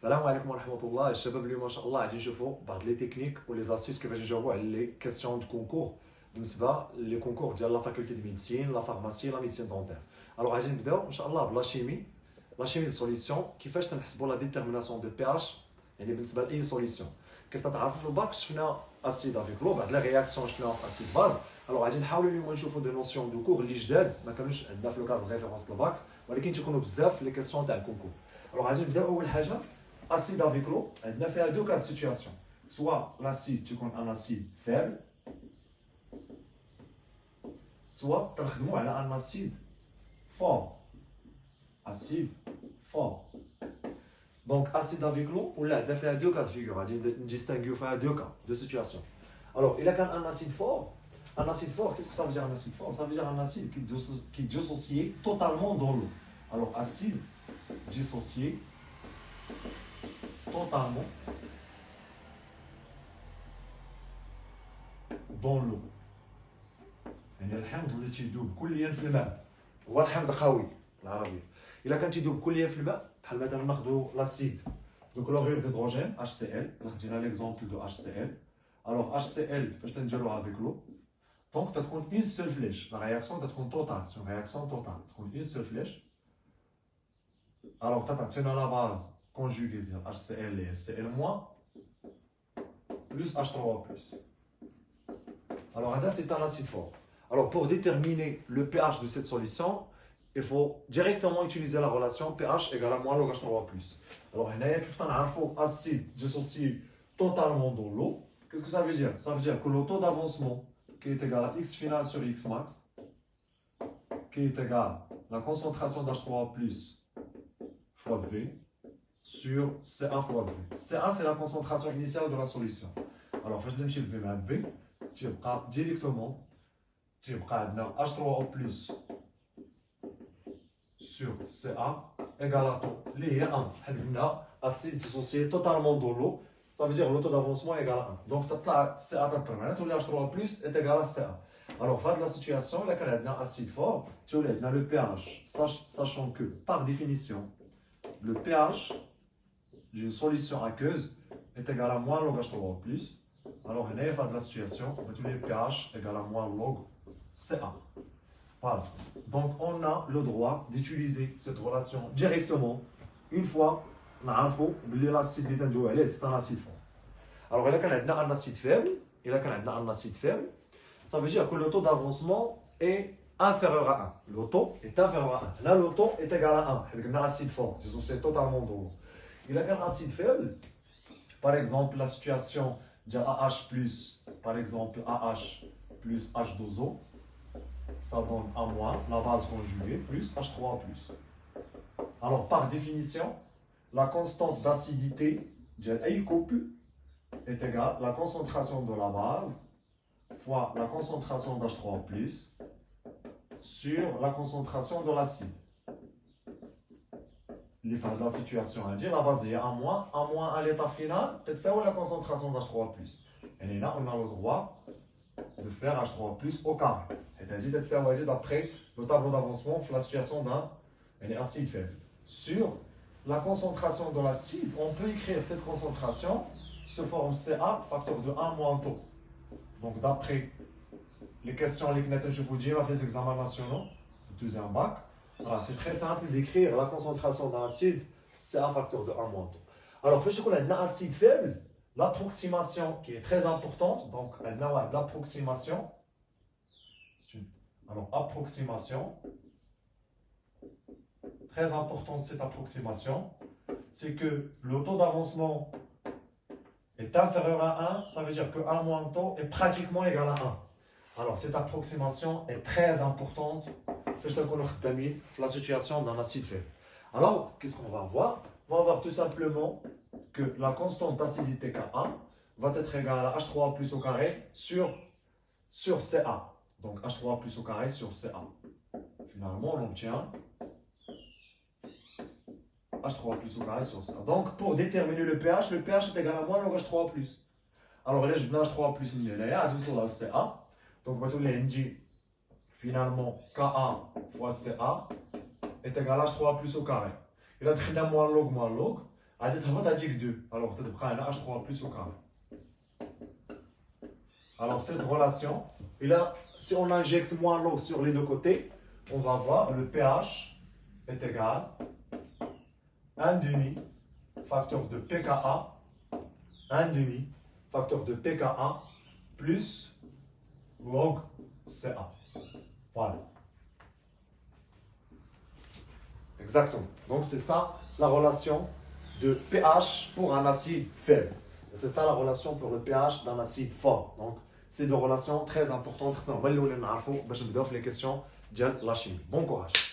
السلام عليكم ورحمة الله الشباب. اليوم ما شاء الله غادي نشوفوا بعض لي تكنيك ولي زاستيس كيفاش نجاوبوا على لي كيسيون دو كونكور بالنسبة لي كونكور ديال لا فاكولتي دو ميديسين لا فارماسي لا ميديسين دونتير. الوغ غادي نبداو ان شاء الله بلا شيمي. لا شيمي دو سوليسيون كيفاش تنحسبوا لا ديتيرميناسيون دو بي اش يعني بالنسبة لاي سوليسيون. كيف تتعرفوا في الباك شفنا اسيد افيك لو بعد لا رياكسيون شفناها في اسيد باز. الوغ غادي نحاولوا اليوم نشوفوا دي نوسيون دو كور اللي جداد ما كانوش عندنا في لو كادر ريفيرونس الباك ولكن تيكونوا بزاف في لي كيسيون تاع الكونكور. الوغ غادي نبداو اول حاجة acide avec l'eau, on a fait deux cas de situation. Soit l'acide, tu connais un acide faible, soit tu as un acide fort. Acide fort. Donc, acide avec l'eau, on a fait deux cas de figure. On distingue deux cas de situation. Alors, il y a un acide fort. Un acide fort, qu'est-ce que ça veut dire un acide fort? Ça veut dire un acide qui est dissocié totalement dans l'eau. Alors, acide dissocié totalement dans l'eau. يعني الحمض اللي تيدوب كليا في الماء هو الحمض قوي بالعربيه. الا كان تيدوب كليا في الماء بحال مثلا ناخذوا لاسيد دو كلورير ديدروجين HCl. خدينا ليكزومبل دو HCl. الوغ HCl فاش تنديروها افيك لو دونك تتكون اون سول فليش. لا رياكسيون تتكون توتال، سون رياكسيون توتال تكون اون سول فليش. الوغ تعطينا لا باز conjugué de HCl et Cl- plus H3+. Alors, c'est un acide fort. Alors, pour déterminer le pH de cette solution, il faut directement utiliser la relation pH égale à moins log H3+. Alors, acide dissocié totalement dans l'eau. Qu'est-ce que ça veut dire? Ça veut dire que le taux d'avancement qui est égal à X final sur X max, qui est égal à la concentration d'H3+ fois V, sur CA fois V. CA, c'est la concentration initiale de la solution. Alors, je vais V avec V, tu vas directement, tu vas H3O+ sur CA égale à taux. Lié à 1. Acide dissocié totalement dans l'eau, ça veut dire le taux d'avancement est égal à 1. Donc, CA ou H3O+ est égal à CA. Alors, dans la situation, il y a un acide fort, tu as le pH, sachant que, par définition, le pH d'une solution aqueuse est égal à moins log H3O+. Alors, on est de la situation, on va trouver le pH égal à moins log Ca. Voilà. Donc, on a le droit d'utiliser cette relation directement une fois on a l'acide c'est un acide fort. Alors, il y a un acide faible, ça veut dire que le taux d'avancement est inférieur à 1. Le taux est inférieur à 1. Là, le taux est égal à 1. Il y a un acide fort, c'est totalement dans l'eau. Il y a un acide faible, par exemple la situation de AH+, par exemple AH plus H2O, ça donne A-, la base conjuguée, plus H3+. Alors par définition, la constante d'acidité de I couple est égale à la concentration de la base fois la concentration d'H3+, sur la concentration de l'acide. Les fins de la situation, la base est A-, à l'état final, c'est la concentration d'H3+. Et là, on a le droit de faire H3+ au carré. C'est d'après le tableau d'avancement, la situation d'un acide faible. Sur la concentration de l'acide, on peut écrire cette concentration sous forme Ca, facteur de 1 - taux. Donc, d'après les questions que je vous dis, les examens nationaux, le deuxième bac, c'est très simple d'écrire la concentration d'un acide, c'est un facteur de 1 - taux. Alors, il y a un acide faible, l'approximation qui est très importante, donc l'approximation, alors approximation, très importante cette approximation, c'est que le taux d'avancement est inférieur à 1, ça veut dire que 1 - taux est pratiquement égal à 1. Alors, cette approximation est très importante la situation d'un acide faible. Alors, qu'est-ce qu'on va voir? On va voir tout simplement que la constante d'acidité Ka va être égale à H3+ au carré sur Ca. Donc, H3+ au carré sur Ca. Finalement, on obtient H3+ au carré sur Ca. Donc, pour déterminer le pH est égal à moins log H3+. Alors, là, je vais H3+, il y a Ca. Donc, on va tout finalement, Ka fois Ca est égal à H3+ au carré. Il a très moins log. Alors, tu as un H3 plus au carré. Alors, cette relation, et là, si on injecte moins l'eau sur les deux côtés, on va voir le pH est égal à 1 demi facteur de pKa, 1 demi facteur de pKa plus log Ca. Voilà. Exactement. Donc, c'est ça la relation de pH pour un acide faible. C'est ça la relation pour le pH d'un acide fort. Donc, c'est des relations très importantes. On va les questions de la chimie. Bon courage.